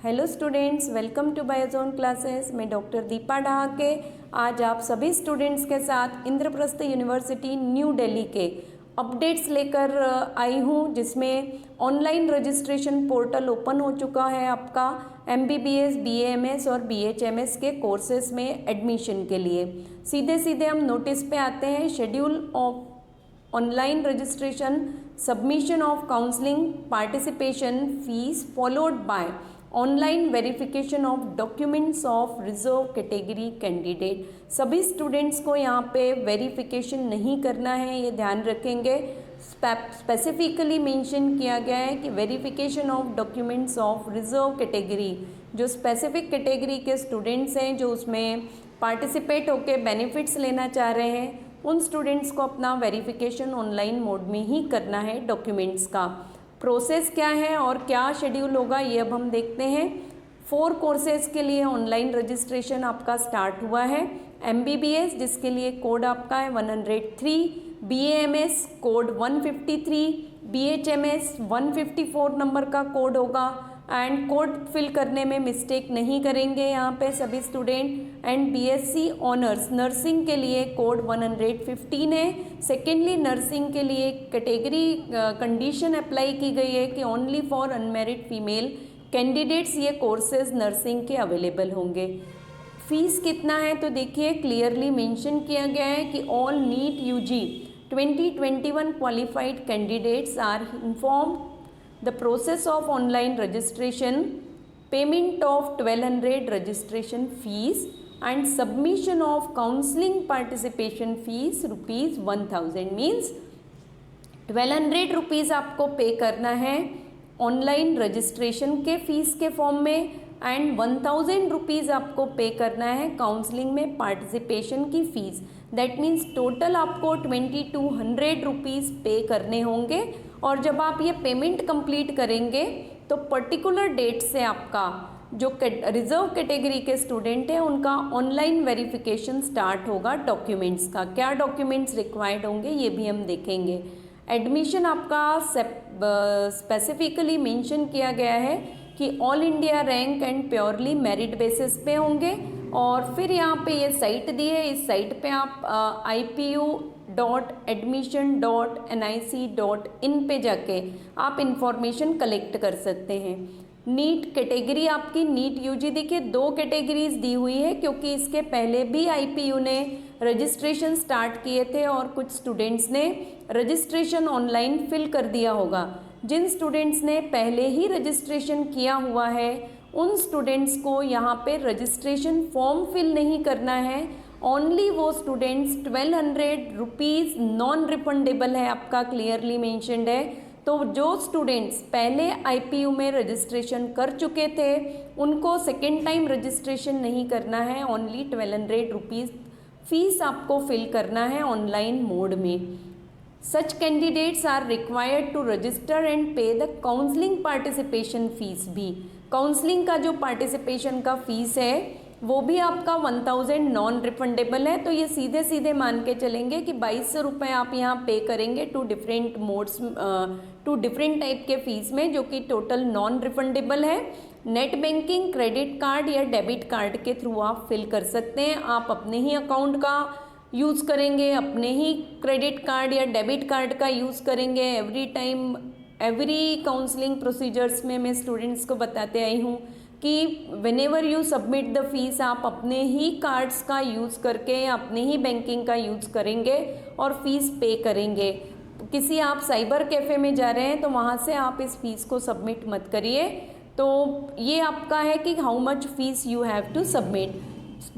Hello students, welcome to Biozone classes. मैं doctor Deepa Dahake आज आप सभी स्टूडेंट्स के साथ इंद्रप्रस्थ यूनिवर्सिटी न्यू दिल्ली के अपडेट्स लेकर आई हूँ, जिसमें ऑनलाइन रजिस्ट्रेशन पोर्टल ओपन हो चुका है आपका MBBS, BAMS और BHMS के कोर्सेज में एडमिशन के लिए। सीधे सीधे हम नोटिस पे आते हैं। Schedule of online registration, submission of counselling, participation fees followed by online verification of documents of reserve category candidate. सभी स्टूडेंट्स को यहाँ पे वेरिफिकेशन नहीं करना है, ये ध्यान रखेंगे। स्पेसिफिकली मेंशन किया गया है कि verification of documents of reserve category, जो स्पेसिफिक कैटेगरी के स्टूडेंट्स हैं जो उसमें पार्टिसिपेट होकर बेनिफिट्स लेना चाह रहे हैं, उन स्टूडेंट्स को अपना वेरिफिकेशन ऑनलाइन मोड में ही करना है। डॉक्यूमेंट्स का प्रोसेस क्या है और क्या शेड्यूल होगा, ये अब हम देखते हैं। 4 कोर्सेज के लिए ऑनलाइन रजिस्ट्रेशन आपका स्टार्ट हुआ है। MBBS जिसके लिए कोड आपका है 103, BAMS कोड 153, BHMS 154 नंबर का कोड होगा। एंड कोड फिल करने में मिस्टेक नहीं करेंगे यहाँ पे सभी student. And BSc honours nursing के लिए कोड 115 है। सेकेंडली नर्सिंग के लिए कैटेगरी कंडीशन अप्लाई की गई है कि only for unmarried female candidates ये कोर्सेज नर्सिंग के अवेलेबल होंगे। फीस कितना है तो देखिए, क्लियरली मेंशन किया गया है कि all NEET UG 2021 qualified candidates are informed the process of online registration, payment of 1200 registration fees and submission of counseling participation fees rupees 1000 means 1200 rupees आपको पे करना है ऑनलाइन रजिस्ट्रेशन के फीस के फॉर्म में, एंड 1000 रुपीज़ आपको पे करना है काउंसलिंग में पार्टिसिपेशन की फ़ीस। दैट मीन्स टोटल आपको 2200 रुपीज़ पे करने होंगे। और जब आप ये पेमेंट कंप्लीट करेंगे तो पर्टिकुलर डेट से आपका जो रिजर्व कैटेगरी के स्टूडेंट हैं उनका ऑनलाइन वेरिफिकेशन स्टार्ट होगा। डॉक्यूमेंट्स का क्या डॉक्यूमेंट्स रिक्वायर्ड होंगे ये भी हम देखेंगे। एडमिशन आपका स्पेसिफिकली मेंशन किया गया है कि all India rank and purely merit basis पे होंगे। और फिर यहाँ पे ये साइट दी है, इस साइट पे आप ipu.admission.nic.in पे जाके आप इंफॉर्मेशन कलेक्ट कर सकते हैं। नीट कैटेगरी आपकी नीट UG देखिए 2 कैटेगरीज दी हुई है, क्योंकि इसके पहले भी IPU ने रजिस्ट्रेशन स्टार्ट किए थे और कुछ स्टूडेंट्स ने रजिस्ट्रेशन ऑनलाइन फिल कर दिया होगा। जिन स्टूडेंट्स ने पहले ही रजिस्ट्रेशन किया हुआ है उन स्टूडेंट्स को यहाँ पे रजिस्ट्रेशन फॉर्म फिल नहीं करना है। ओनली वो स्टूडेंट्स 1200 रुपीज़ नॉन रिफंडेबल है आपका, क्लियरली मेंशनड है। तो जो स्टूडेंट्स पहले IPU में रजिस्ट्रेशन कर चुके थे उनको सेकेंड टाइम रजिस्ट्रेशन नहीं करना है। ओनली 1200 रुपीज़ फीस आपको फिल करना है ऑनलाइन मोड में। Such candidates are required to register and pay the counselling participation fees भी। काउंसलिंग का जो पार्टिसिपेशन का फीस है वो भी आपका 1000 नॉन रिफंडेबल है। तो ये सीधे सीधे मान के चलेंगे कि 2200 रुपये आप यहाँ पे करेंगे two different modes, two different type के फीस में, जो कि टोटल नॉन रिफंडेबल है। नेट बैंकिंग, क्रेडिट कार्ड या डेबिट कार्ड के थ्रू आप फिल कर सकते हैं। आप अपने ही अकाउंट का यूज़ करेंगे, अपने ही क्रेडिट कार्ड या डेबिट कार्ड का यूज़ करेंगे। Every time every counselling procedures में मैं स्टूडेंट्स को बताते आई हूँ कि whenever you submit the fees आप अपने ही कार्ड्स का यूज़ करके अपने ही बैंकिंग का यूज़ करेंगे और फीस पे करेंगे। किसी आप साइबर कैफ़े में जा रहे हैं तो वहाँ से आप इस फीस को सबमिट मत करिए। तो ये आपका है कि how much fees you have to submit.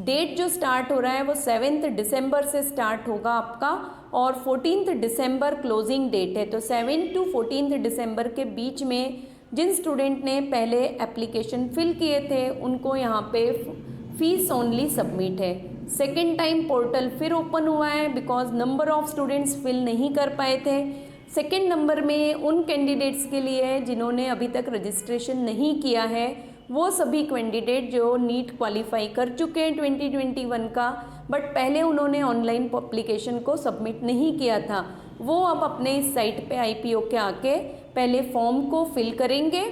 Date जो स्टार्ट हो रहा है वो 7 दिसंबर से स्टार्ट होगा आपका, और 14 दिसंबर क्लोजिंग डेट है। तो 7 to 14 दिसंबर के बीच में जिन स्टूडेंट ने पहले एप्लीकेशन फिल किए थे उनको यहाँ पे फीस ओनली सबमिट है। सेकेंड टाइम पोर्टल फिर ओपन हुआ है because number of students fill नहीं कर पाए थे। सेकेंड नंबर में उन कैंडिडेट्स के लिए है जिन्होंने अभी तक रजिस्ट्रेशन नहीं किया है। वो सभी कैंडिडेट जो नीट क्वालिफाई कर चुके हैं 2021 का, बट पहले उन्होंने ऑनलाइन एप्लीकेशन को सबमिट नहीं किया था, वो अब अपने इस साइट पे IPO के आके पहले फॉर्म को फिल करेंगे।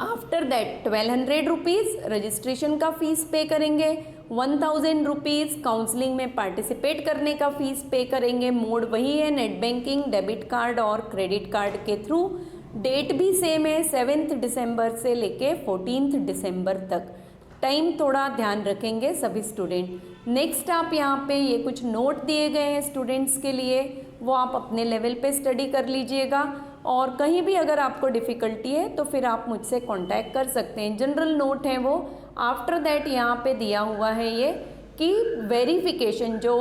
आफ्टर दैट 1200 रुपीज़ रजिस्ट्रेशन का फ़ीस पे करेंगे, 1000 रुपीज़ काउंसलिंग में पार्टिसिपेट करने का फ़ीस पे करेंगे। मोड वही है, नेट बैंकिंग, डेबिट कार्ड और क्रेडिट कार्ड के थ्रू। डेट भी सेम है, 7 दिसंबर से लेके 14 दिसंबर तक। टाइम थोड़ा ध्यान रखेंगे सभी स्टूडेंट। नेक्स्ट आप यहाँ पे ये कुछ नोट दिए गए हैं स्टूडेंट्स के लिए, वो आप अपने लेवल पे स्टडी कर लीजिएगा, और कहीं भी अगर आपको डिफ़िकल्टी है तो फिर आप मुझसे कांटेक्ट कर सकते हैं। जनरल नोट है वो। आफ्टर दैट यहाँ पे दिया हुआ है ये कि वेरिफिकेशन जो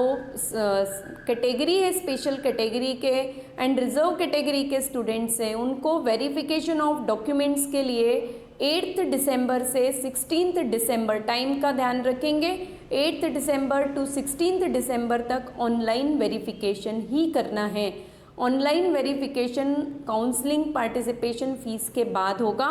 कैटेगरी है, स्पेशल कैटेगरी के एंड रिजर्व कैटेगरी के स्टूडेंट्स हैं, उनको वेरिफिकेशन ऑफ डॉक्यूमेंट्स के लिए 8 दिसंबर से 16 दिसंबर, टाइम का ध्यान रखेंगे, 8 दिसंबर टू 16 दिसंबर तक ऑनलाइन वेरिफिकेशन ही करना है। Online verification counselling participation fees के बाद होगा।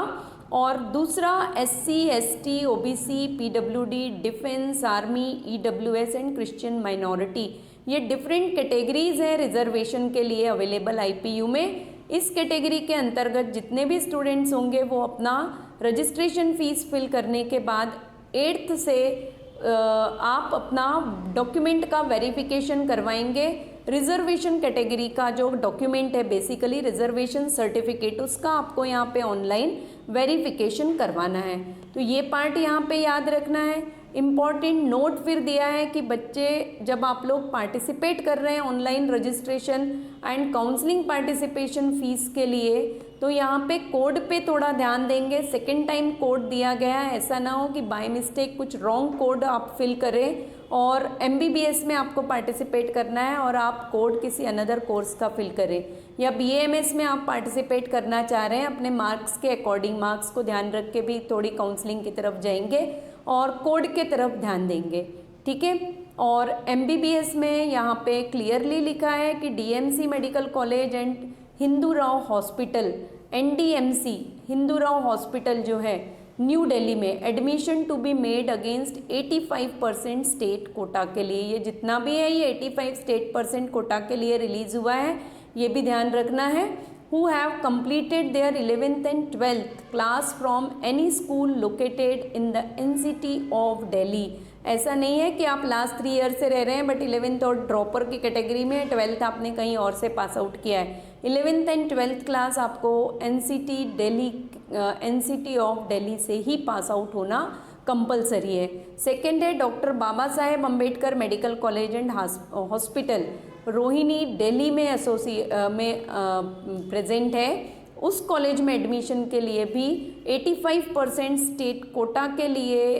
और दूसरा SC, ST, OBC, PWD, defence, army, EWS and Christian minority, ये डिफरेंट कैटेगरीज हैं रिजर्वेशन के लिए अवेलेबल IPU में। इस कैटेगरी के अंतर्गत जितने भी स्टूडेंट्स होंगे वो अपना रजिस्ट्रेशन फ़ीस फिल करने के बाद 8th से आप अपना डॉक्यूमेंट का वेरिफिकेशन करवाएंगे। रिजर्वेशन कैटेगरी का जो डॉक्यूमेंट है, बेसिकली रिजर्वेशन सर्टिफिकेट, उसका आपको यहाँ पे ऑनलाइन वेरिफिकेशन करवाना है। तो ये पार्ट यहाँ पे याद रखना है। इम्पॉर्टेंट नोट फिर दिया है कि बच्चे जब आप लोग पार्टिसिपेट कर रहे हैं online registration and counselling participation fees के लिए, तो यहाँ पे कोड पे थोड़ा ध्यान देंगे। सेकेंड टाइम कोड दिया गया है, ऐसा ना हो कि बाय मिस्टेक कुछ रॉन्ग कोड आप फिल करें और MBBS में आपको पार्टिसिपेट करना है और आप कोड किसी अनदर कोर्स का फिल करें, या BAMS में आप पार्टिसिपेट करना चाह रहे हैं, अपने मार्क्स के अकॉर्डिंग मार्क्स को ध्यान रख के भी थोड़ी काउंसलिंग की तरफ जाएंगे और कोड के तरफ ध्यान देंगे, ठीक है। और MBBS में यहाँ पे क्लियरली लिखा है कि DMC medical college and Hindu Rao hospital, NDMC Hindu Rao hospital जो है न्यू दिल्ली में, admission to be made against 85% state quota के लिए। ये जितना भी है ये 85 स्टेट % कोटा के लिए रिलीज़ हुआ है, ये भी ध्यान रखना है। who have completed their 11th and 12th class from any school located in the NCT of Delhi। ऐसा नहीं है कि आप लास्ट 3 ईयर से रह रहे हैं बट 11th और ड्रॉपर की कैटेगरी में, 12th आपने कहीं और से पास आउट किया है। 11th एंड 12th क्लास आपको NCT ऑफ दिल्ली से ही पास आउट होना कंपलसरी है। सेकेंड है doctor Baba Saheb Ambedkar medical college and hospital Rohini Delhi में प्रेजेंट है। उस कॉलेज में एडमिशन के लिए भी 85% स्टेट कोटा के लिए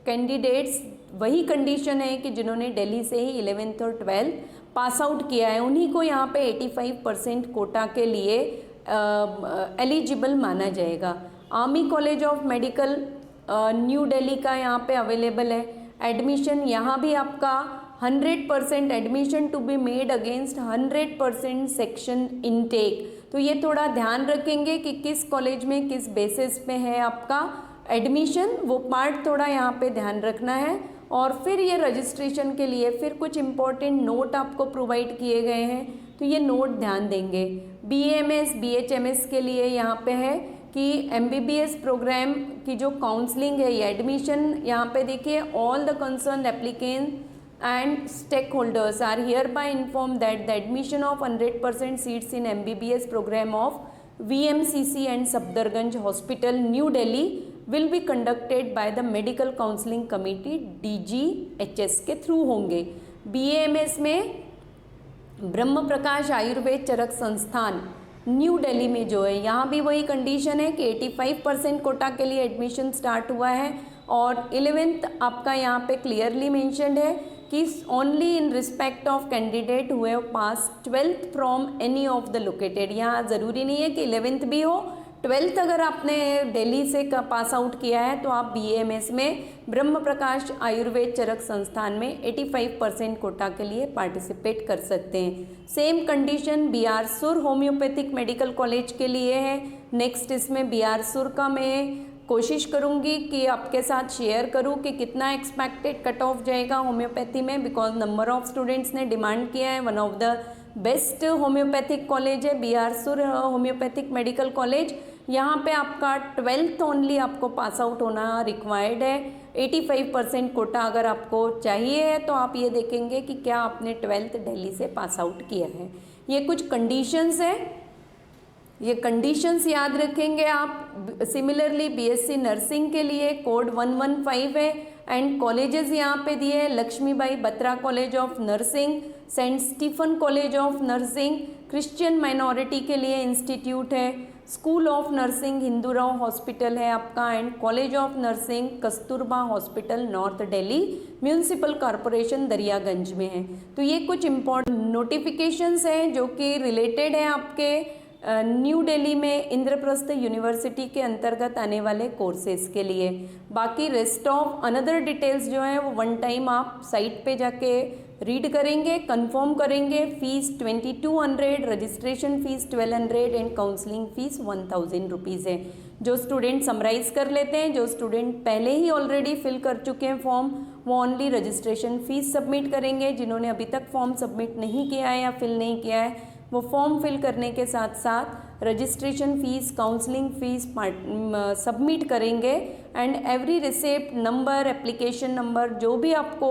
कैंडिडेट्स, वही कंडीशन है कि जिन्होंने दिल्ली से ही 11th और 12th पास आउट किया है, उन्हीं को यहाँ पे 85% कोटा के लिए एलिजिबल माना जाएगा। Army college of medical new Delhi का यहाँ पे अवेलेबल है। एडमिशन यहाँ भी आपका 100% admission to be made against 100% section intake. तो ये थोड़ा ध्यान रखेंगे कि किस कॉलेज में किस बेसिस पे है आपका एडमिशन, वो पार्ट थोड़ा यहाँ पे ध्यान रखना है। और फिर ये रजिस्ट्रेशन के लिए फिर कुछ इम्पोर्टेंट नोट आपको प्रोवाइड किए गए हैं, तो ये नोट ध्यान देंगे। BAMS BHMS के लिए यहाँ पे है कि MBBS प्रोग्राम की जो काउंसलिंग है, ये एडमिशन यहाँ पे देखिए, all the concern applicant and stakeholders are hereby informed that the admission of 100% seats in MBBS program of VMCC and Safdarganj Hospital, New Delhi will be conducted by the Medical Counseling Committee DGHS के through होंगे। BAMS में ब्रह्म प्रकाश आयुर्वेद चरक संस्थान new Delhi में जो है, यहाँ भी वही कंडीशन है कि 85% कोटा के लिए एडमिशन स्टार्ट हुआ है। और 11th आपका यहाँ पे क्लियरली मेंशन्ड है कि only in respect of candidate हुए पास 12th from any of the located. यहाँ ज़रूरी नहीं है कि 11th भी हो, 12th अगर आपने दिल्ली से पास आउट किया है तो आप BAMS में ब्रह्म प्रकाश आयुर्वेद चरक संस्थान में 85% कोटा के लिए पार्टिसिपेट कर सकते हैं। Same condition BR-SUR homeopathic medical college के लिए है। नेक्स्ट इसमें BR-SUR का मैं कोशिश करूंगी कि आपके साथ शेयर करूं कि कितना एक्सपेक्टेड कट ऑफ जाएगा होम्योपैथी में, बिकॉज नंबर ऑफ स्टूडेंट्स ने डिमांड किया है। One of the best homeopathic college है BR-SUR होम्योपैथिक मेडिकल कॉलेज। यहाँ पे आपका 12th ओनली आपको पास आउट होना रिक्वायर्ड है। 85% कोटा अगर आपको चाहिए है तो आप ये देखेंगे कि क्या आपने 12th दिल्ली से पास आउट किया है। ये कुछ कंडीशंस है, ये कंडीशंस याद रखेंगे आप। सिमिलरली बीएससी नर्सिंग के लिए कोड 115 है एंड कॉलेजेस यहाँ पे दिए हैं, Lakshmibai Batra college of nursing, Saint Stephen college of nursing, Christian minority के लिए इंस्टीट्यूट है, school of nursing Hindurao hospital है आपका, and college of nursing Kasturba hospital north Delhi municipal corporation Daryaganj में है। तो ये कुछ इम्पोर्टेंट नोटिफिकेशंस हैं जो कि रिलेटेड है आपके न्यू दिल्ली में इंद्रप्रस्थ यूनिवर्सिटी के अंतर्गत आने वाले कोर्सेज के लिए। बाकी रेस्ट ऑफ अनदर डिटेल्स जो हैं वो वन टाइम आप साइट पे जाके रीड करेंगे, कंफर्म करेंगे। Fees 2200, registration fees 1200 and counselling fees 1000 rupees है। जो स्टूडेंट समराइज कर लेते हैं, जो स्टूडेंट पहले ही ऑलरेडी फिल कर चुके हैं फॉर्म, वो ओनली रजिस्ट्रेशन फीस सबमिट करेंगे। जिन्होंने अभी तक फॉर्म सबमिट नहीं किया है या फिल नहीं किया है, वो फॉर्म फिल करने के साथ साथ registration fees, counselling fees submit करेंगे and every receipt number, application number जो भी आपको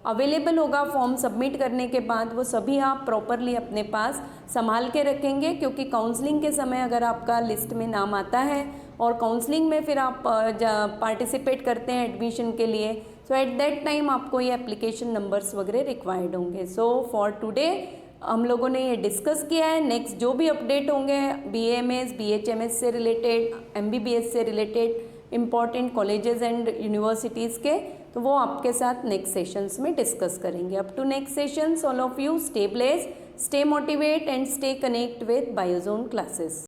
अवेलेबल होगा फॉर्म सबमिट करने के बाद, वो सभी आप प्रॉपरली अपने पास संभाल के रखेंगे। क्योंकि काउंसलिंग के समय अगर आपका लिस्ट में नाम आता है और काउंसलिंग में फिर आप पार्टिसिपेट करते हैं एडमिशन के लिए, सो एट दैट टाइम आपको ये एप्लीकेशन नंबर्स वगैरह रिक्वायर्ड होंगे। सो फॉर टुडे हम लोगों ने ये डिस्कस किया है। नेक्स्ट जो भी अपडेट होंगे BAMS, BHMS से रिलेटेड, MBBS से related important colleges and universities के, तो वो आपके साथ नेक्स्ट सेशंस में डिस्कस करेंगे। Up to next sessions, all of you stay blessed, stay motivate and stay connect with Biozone classes.